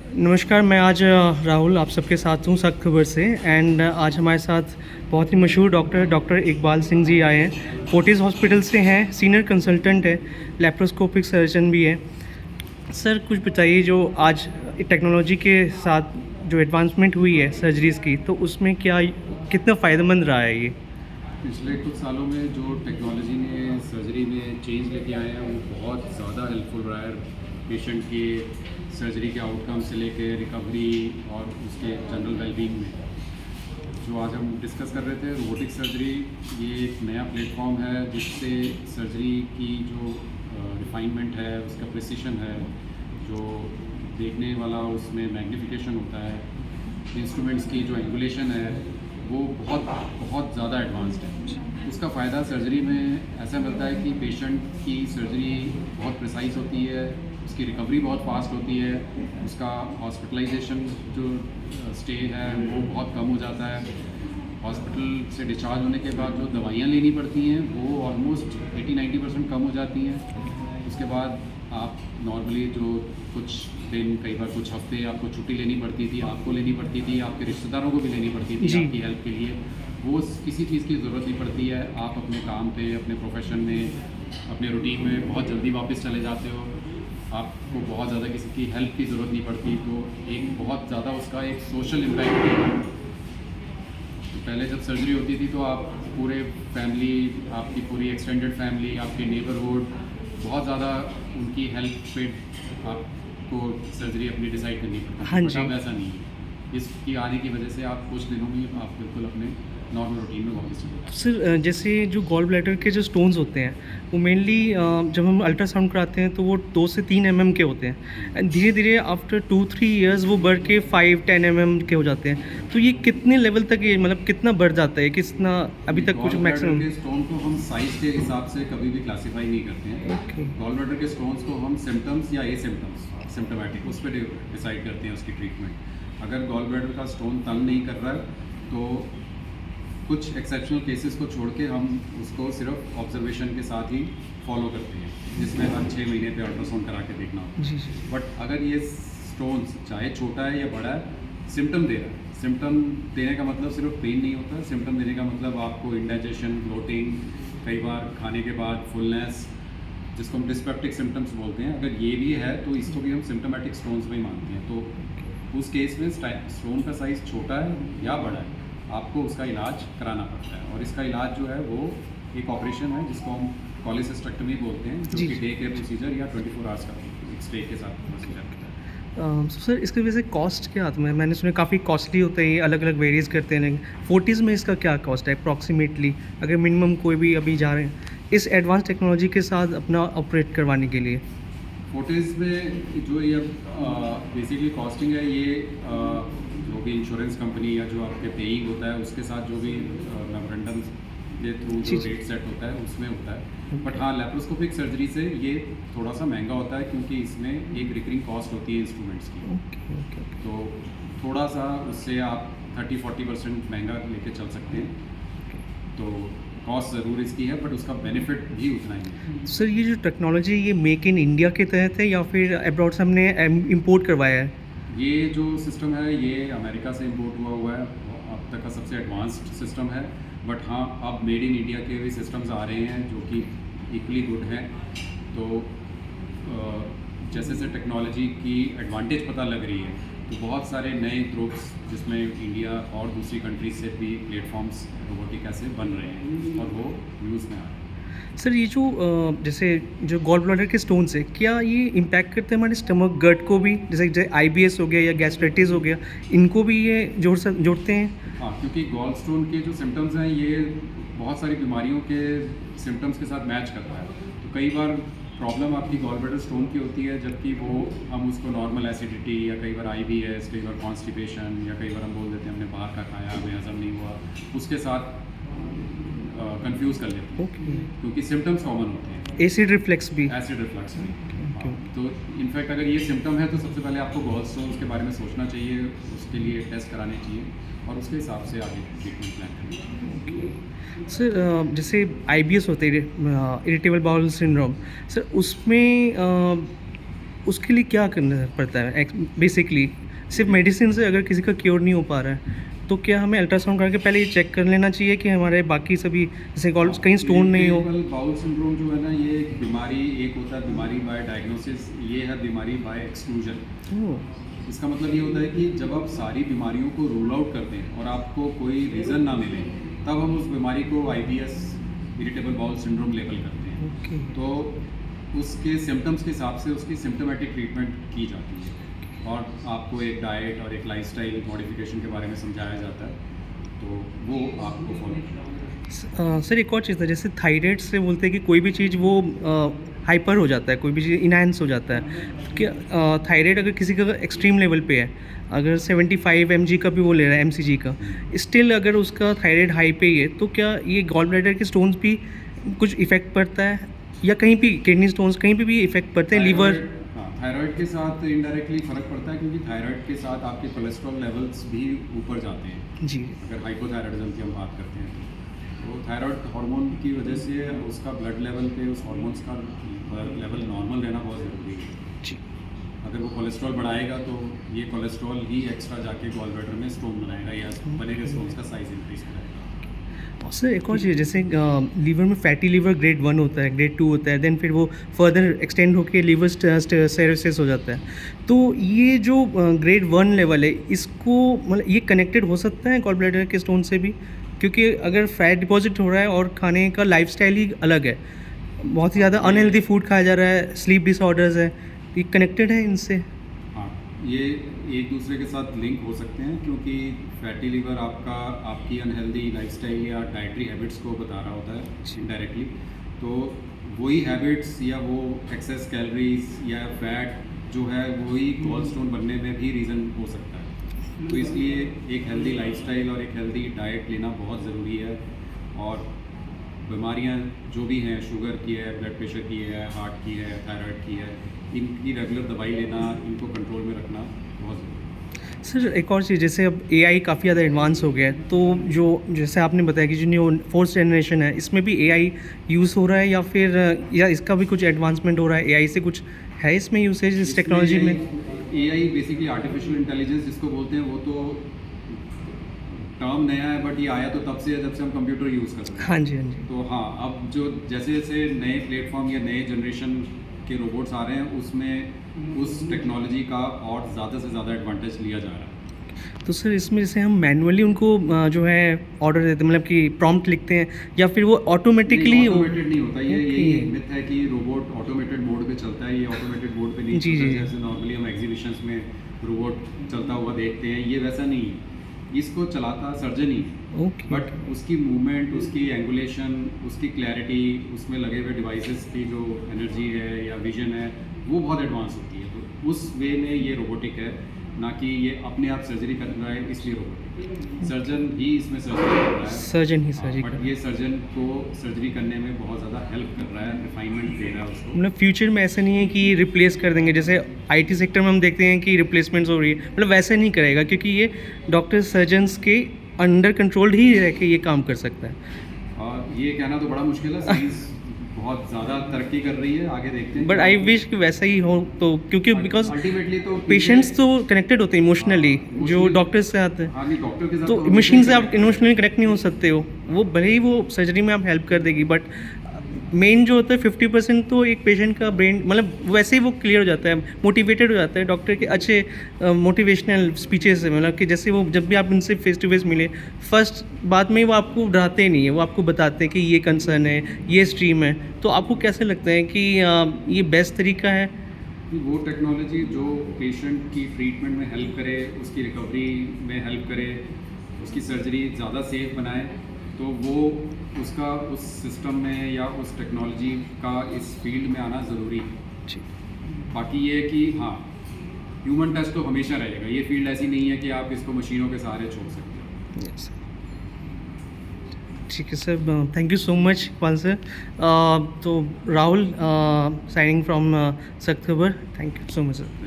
नमस्कार, मैं आज राहुल आप सबके साथ हूँ सख्त खबर से। एंड आज हमारे साथ बहुत ही मशहूर डॉक्टर इकबाल सिंह जी आए हैं। फोर्टिस हॉस्पिटल से हैं, सीनियर कंसल्टेंट है, लेप्रोस्कोपिक सर्जन भी है। सर कुछ बताइए, जो आज टेक्नोलॉजी के साथ जो एडवांसमेंट हुई है सर्जरीज़ की, तो उसमें क्या कितना फ़ायदेमंद रहा है ये? पिछले कुछ सालों में जो टेक्नोलॉजी ने सर्जरी में चेंज लेके आए हैं वो बहुत ज़्यादा हेल्पफुल रहा है पेशेंट के सर्जरी के आउटकम से लेके रिकवरी और उसके जनरल वेलबींग में। जो आज हम डिस्कस कर रहे थे रोबोटिक सर्जरी, ये एक नया प्लेटफॉर्म है जिससे सर्जरी की जो रिफाइनमेंट है, उसका प्रिसिशन है, जो देखने वाला उसमें मैग्नीफिकेशन होता है, इंस्ट्रूमेंट्स की जो एंगुलेशन है वो बहुत बहुत ज़्यादा एडवांस्ड है। उसका फ़ायदा सर्जरी में ऐसा मिलता है कि पेशेंट की सर्जरी बहुत प्रिसाइज होती है, उसकी रिकवरी बहुत फास्ट होती है, उसका हॉस्पिटलाइजेशन जो स्टे है वो बहुत कम हो जाता है। हॉस्पिटल से डिस्चार्ज होने के बाद जो दवाइयाँ लेनी पड़ती हैं वो ऑलमोस्ट 80-90% कम हो जाती हैं। उसके बाद आप नॉर्मली जो कुछ दिन, कई बार कुछ हफ्ते आपको छुट्टी लेनी पड़ती थी, आपको लेनी पड़ती थी, आपके रिश्तेदारों को भी लेनी पड़ती थी जी। आपकी हेल्प के लिए, वो किसी चीज़ की ज़रूरत नहीं पड़ती है। आप अपने काम पे, अपने प्रोफेशन में, अपने रूटीन में बहुत जल्दी वापस चले जाते हो। आपको बहुत ज़्यादा किसी की हेल्प की ज़रूरत नहीं पड़ती, तो एक बहुत ज़्यादा उसका एक सोशल इम्पैक्ट है। तो पहले जब सर्जरी होती थी तो आप पूरे फैमिली, आपकी पूरी एक्सटेंडेड फैमिली, आपके नेबरहुड, बहुत ज़्यादा उनकी हेल्प पे आपको सर्जरी अपनी डिसाइड करनी पड़ती हाँ है। बट जी। अब ऐसा नहीं है। इसकी आने की वजह से आप कुछ दिनों में आप बिल्कुल अपने नॉर्मल रूटीन में वापस चले जाते सर जैसे जो गॉल ब्लैडर के जो स्टोन्स होते हैं, वो मेनली जब हम अल्ट्रासाउंड कराते हैं तो वो 2 से 3 के होते हैं। एंड धीरे धीरे आफ्टर 2-3 इयर्स वो बढ़ के 5-10 के हो जाते हैं। तो ये कितने लेवल तक, ये मतलब कितना बढ़ जाता है, कितना अभी हैं। तक कुछ गॉल ब्लैडर मैक्सिमम? के स्टोन को हम साइज के हिसाब से कभी भी क्लासीफाई नहीं करते हैं। ओके। गॉल ब्लैडर के स्टोन्स को हम सिम्टम्स या सिम्टोमेटिक उस पर डिसाइड करते हैं उसकी ट्रीटमेंट। अगर गॉल ब्लैडर का स्टोन तंग नहीं कर रहा है तो कुछ एक्सेप्शनल केसेस को छोड़ के हम उसको सिर्फ ऑब्जर्वेशन के साथ ही फॉलो करते हैं, जिसमें हर 6 महीने पे अल्ट्रासाउंड करा के देखना होता जी है। जी। बट अगर ये स्टोन्स चाहे छोटा है या बड़ा है, सिम्टम दे रहा है, सिम्टम देने का मतलब सिर्फ पेन नहीं होता, सिम्टम देने का मतलब आपको इंडाइजेशन, ब्लोटिंग, कई बार खाने के बाद फुलनेस, जिसको हम डिस्पेप्टिक सिम्टम्स बोलते हैं, अगर ये भी है तो इसको भी हम सिम्टोमेटिक स्टोन्स में ही मानते हैं। तो उस केस में स्टोन का साइज़ छोटा है या बड़ा है, आपको उसका इलाज कराना पड़ता है। और इसका इलाज जो है वो एक ऑपरेशन है जिसको हम कॉलिसिस्टेक्टमी बोलते हैं, जो जी, कि जी। डे केयर प्रोसीजर या 24 आवर्स का एक स्टे के साथ प्रोसीजर होता है। सर इसकी वजह से कॉस्ट क्या आता है? मैंने सुना काफ़ी कॉस्टली होता है, ये अलग अलग वेरीज करते हैं, लेकिन फोर्टिस में इसका क्या कॉस्ट है अप्रॉक्सीमेटली, अगर मिनिमम कोई भी अभी जा रहे हैं इस एडवांस टेक्नोलॉजी के साथ अपना ऑपरेट करवाने के लिए? फोर्टिस में जो ये बेसिकली कॉस्टिंग है, ये जो भी इंश्योरेंस कंपनी या जो आपके पेइंग होता है उसके साथ जो भी मेमोरेंडम के थ्रू जी, जो जी। रेट सेट होता है उसमें होता है। बट हाँ, लेप्रोस्कोपिक सर्जरी से ये थोड़ा सा महंगा होता है क्योंकि इसमें एक रिकरिंग कॉस्ट होती है इंस्ट्रूमेंट्स की। Okay okay okay. तो थोड़ा सा उससे आप 30-40% महंगा लेके चल सकते हैं। तो कॉस्ट ज़रूर इसकी है बट उसका बेनिफिट भी उतना ही है। सर ये जो टेक्नोलॉजी, ये मेक इन इंडिया के तहत है या फिर अब्रॉड से हमने इम्पोर्ट करवाया है? ये जो सिस्टम है ये अमेरिका से इम्पोर्ट हुआ है, अब तक का सबसे एडवांस्ड सिस्टम है। बट हाँ, अब मेड इन इंडिया के भी सिस्टम्स आ रहे हैं जो कि इक्वली गुड हैं। तो जैसे जैसे टेक्नोलॉजी की एडवांटेज पता लग रही है तो बहुत सारे नए ग्रुप्स जिसमें इंडिया और दूसरी कंट्रीज से भी प्लेटफॉर्म्स रोबोटिक ऐसे बन रहे हैं और वो यूज़ में आ रहे हैं। सर ये जो जैसे जो गॉल ब्लैडर के स्टोन्स है, क्या ये इम्पैक्ट करते हैं हमारे स्टमक गट को भी, जैसे आईबीएस हो गया या गैस्ट्राइटिस हो गया, इनको भी ये जोड़ते हैं? हाँ, क्योंकि गॉल स्टोन के जो सिम्टम्स हैं ये बहुत सारी बीमारियों के सिम्टम्स के साथ मैच करता है। तो कई बार प्रॉब्लम आपकी गॉल ब्लैडर स्टोन की होती है, जबकि वो हम उसको नॉर्मल एसिडिटी या कई बार आईबीएस, कई बार कॉन्स्टिपेशन, या कई बार हम बोल देते हैं हमने बाहर का खाया, हमें हजम नहीं हुआ, उसके साथ कंफ्यूज कर लेते हैं ओके। क्योंकि सिम्टम्स कॉमन होते हैं। एसिड रिफ्लेक्स भी? एसिड रिफ्लक्स में। ओके। तो इनफैक्ट अगर ये सिम्टम है तो सबसे पहले आपको गॉल स्टोन्स के बारे में सोचना चाहिए, उसके लिए टेस्ट कराने चाहिए और उसके हिसाब से आगे ट्रीटमेंट प्लान करें। सर जैसे आईबीएस होते हैं, इरिटेबल बाउल सिंड्रोम, सर उसमें उसके लिए क्या करना पड़ता है बेसिकली? सिर्फ मेडिसिन से अगर किसी का क्योर नहीं हो पा रहा है तो क्या हमें अल्ट्रासाउंड करके पहले ये चेक कर लेना चाहिए कि हमारे बाकी सभी जैसे कहीं स्टोन नहीं हो? इरिटेबल बाउल सिंड्रोम जो है ना, ये एक बीमारी, एक होता है बीमारी बाय डायग्नोसिस, ये है बीमारी बाय एक्सक्लूजन। ओह, इसका मतलब ये होता है कि जब आप सारी बीमारियों को रूल आउट करते हैं और आपको कोई रीज़न ना मिले, तब हम उस बीमारी को IBS, irritable bowel syndrome, label करते हैं। ओके। तो उसके सिम्टम्स के हिसाब से उसकी सिम्टोमेटिक ट्रीटमेंट की जाती है और आपको एक डाइट और एक लाइफस्टाइल मॉडिफिकेशन के बारे में समझाया जाता है, तो वो आपको फॉलो करना होगा। सर एक और चीज़ है, जैसे थायराइड से बोलते हैं कि कोई भी चीज़ वो हाइपर हो जाता है, कोई भी चीज़ इनहेंस हो जाता है कि थायराइड अगर किसी का एक्सट्रीम लेवल पे है, अगर 75 mg का भी वो ले रहा है MCG का, स्टिल अगर उसका थायराइड हाई पे ही है, तो क्या ये गॉल ब्लैडर के स्टोन्स भी कुछ इफेक्ट पड़ता है, या कहीं भी किडनी स्टोन्स कहीं पे भी इफेक्ट पड़ते हैं, लीवर? हाँ, थायराइड के साथ इनडायरेक्टली फ़र्क पड़ता है, क्योंकि थायराइड के साथ आपके कोलेस्ट्रॉल लेवल्स भी ऊपर जाते हैं। जी। अगर हाइपोथायराइडिज्म की हम बात करते हैं तो थायराइड हार्मोन की वजह से उसका ब्लड लेवल पे उस हार्मोन्स का लेवल नॉर्मल रहना बहुत ज़रूरी है। जी। अगर वो कोलेस्ट्रॉल बढ़ाएगा तो ये कोलेस्ट्रॉल ही एक्स्ट्रा जाके गॉल ब्लैडर में स्टोन बनाएगा या बनेगा स्टोन्स का साइज इंक्रीज कराएगा। और सर एक और चीज़, जैसे लीवर में फैटी लीवर ग्रेड 1 होता है, ग्रेड 2 होता है, देन फिर वो फर्दर एक्सटेंड होकर लीवर सेरोसिस हो जाता है, तो ये जो ग्रेड 1 लेवल है, इसको मतलब ये कनेक्टेड हो सकता है गॉल ब्लैडर के स्टोन से भी? क्योंकि अगर फैट डिपॉजिट हो रहा है और खाने का लाइफस्टाइल ही अलग है, बहुत ही ज़्यादा अनहेल्दी फूड खाया जा रहा है, स्लीप डिसऑर्डर्स है, ये कनेक्टेड है इनसे? हाँ, ये एक दूसरे के साथ लिंक हो सकते हैं, क्योंकि फैटी लीवर आपकी अनहेल्दी लाइफस्टाइल या डाइटरी हैबिट्स को बता रहा होता है डायरेक्टली। तो वही हैबिट्स या वो एक्सेस कैलोरीज या फैट जो है वही गॉल स्टोन बनने में भी रीज़न हो सकता है। तो इसलिए एक हेल्दी लाइफस्टाइल और एक हेल्दी डाइट लेना बहुत ज़रूरी है। और बीमारियां जो भी हैं, शुगर की है, ब्लड प्रेशर की है, हार्ट की है, थायराइड की है, इनकी रेगुलर दवाई लेना, इनको कंट्रोल में रखना बहुत ज़रूरी है। सर एक और चीज़, जैसे अब AI काफ़ी ज़्यादा एडवांस हो गया है, तो जो जैसे आपने बताया कि जो न्यू 4th जनरेशन है, इसमें भी AI यूज़ हो रहा है, या फिर या इसका भी कुछ एडवांसमेंट हो रहा है, AI से कुछ है इसमें यूसेज इस टेक्नोलॉजी में? AI बेसिकली आर्टिफिशियल इंटेलिजेंस जिसको बोलते हैं, वो तो टर्म नया है, बट ये आया तो तब से है जब से हम कंप्यूटर यूज़ कर रहे हैं। हाँ जी, हाँ जी। तो हाँ, अब जो जैसे जैसे नए प्लेटफॉर्म या नए जनरेशन के रोबोट्स आ रहे हैं, उसमें उस टेक्नोलॉजी का और ज़्यादा से ज़्यादा एडवांटेज लिया जा रहा है। तो सर इसमें जैसे हम मैनुअली उनको जो है ऑर्डर देते हैं, मतलब कि प्रॉम्प्ट लिखते हैं, या फिर वो ऑटोमेटिकली? ऑटोमेटेड नहीं होता, ये यही एक मिथ है कि रोबोट ऑटोमेटेड मोड पे चलता है। ये ऑटोमेटेड मोड पे नहीं जी, चलता। जी। जैसे नॉर्मली हम एग्जीबिशंस में रोबोट चलता हुआ देखते हैं, ये वैसा नहीं है। इसको चलाता सर्जन ही है, ओके। बट उसकी मूवमेंट, उसकी एंगुलेशन, उसकी क्लैरिटी, उसमें लगे हुए डिवाइसेस की जो एनर्जी है या विजन है, वो बहुत एडवांस होती है। तो उस वे में ये रोबोटिक है, ना कि ये अपने आप सर्जरी कर रहा है इसलिए रोबोटिक। सर्जन ही इसमें सर्जरी कर रहा है। सर्जन ही सर्जरी बट ये सर्जन को सर्जरी करने में बहुत ज़्यादा हेल्प कर रहा है, रिफाइनमेंट दे रहा है उसको। मतलब फ्यूचर में ऐसा नहीं है कि रिप्लेस कर देंगे, जैसे IT सेक्टर में हम देखते हैं कि रिप्लेसमेंट्स हो रही है, मतलब वैसे नहीं करेगा, क्योंकि ये डॉक्टर सर्जन्स के अंडर कंट्रोल ही रह के ये काम कर सकता है। और ये कहना तो बड़ा मुश्किल है, साइंस बहुत ज़्यादा तरक्की कर रही है, आगे देखते हैं। बट आई विश कि वैसा ही हो, तो क्योंकि बिकॉज अल्टीमेटली तो पेशेंट्स तो कनेक्टेड होते हैं इमोशनली, जो डॉक्टर से आते हैं, हाँ, नहीं, डॉक्टर के साथ तो मशीन से आप इमोशनली कनेक्ट नहीं हो सकते हो। वो भले ही वो सर्जरी में आप हेल्प कर देगी, बट मेन जो होता है 50% तो एक पेशेंट का ब्रेन, मतलब वैसे ही वो क्लियर हो जाता है, मोटिवेटेड हो जाता है डॉक्टर के अच्छे मोटिवेशनल स्पीचेस से। मतलब कि जैसे वो जब भी आप उनसे फेस टू फेस मिले, फर्स्ट बात में वो आपको डराते नहीं है, वो आपको बताते हैं कि ये कंसर्न है, ये स्ट्रीम है। तो आपको कैसे लगता है कि ये बेस्ट तरीका है? वो टेक्नोलॉजी जो पेशेंट की ट्रीटमेंट में हेल्प करे, उसकी रिकवरी में हेल्प करे, उसकी सर्जरी ज़्यादा सेफ बनाए, तो वो उसका उस सिस्टम में या उस टेक्नोलॉजी का इस फील्ड में आना ज़रूरी है। जी। बाकी ये है कि हाँ, ह्यूमन टच तो हमेशा रहेगा। ये फील्ड ऐसी नहीं है कि आप इसको मशीनों के सहारे छोड़ सकते हो। Yes. ठीक है sir, thank you so much Iqbal sir. तो राहुल साइनिंग फ्रॉम सख्त खबर, thank you so much sir.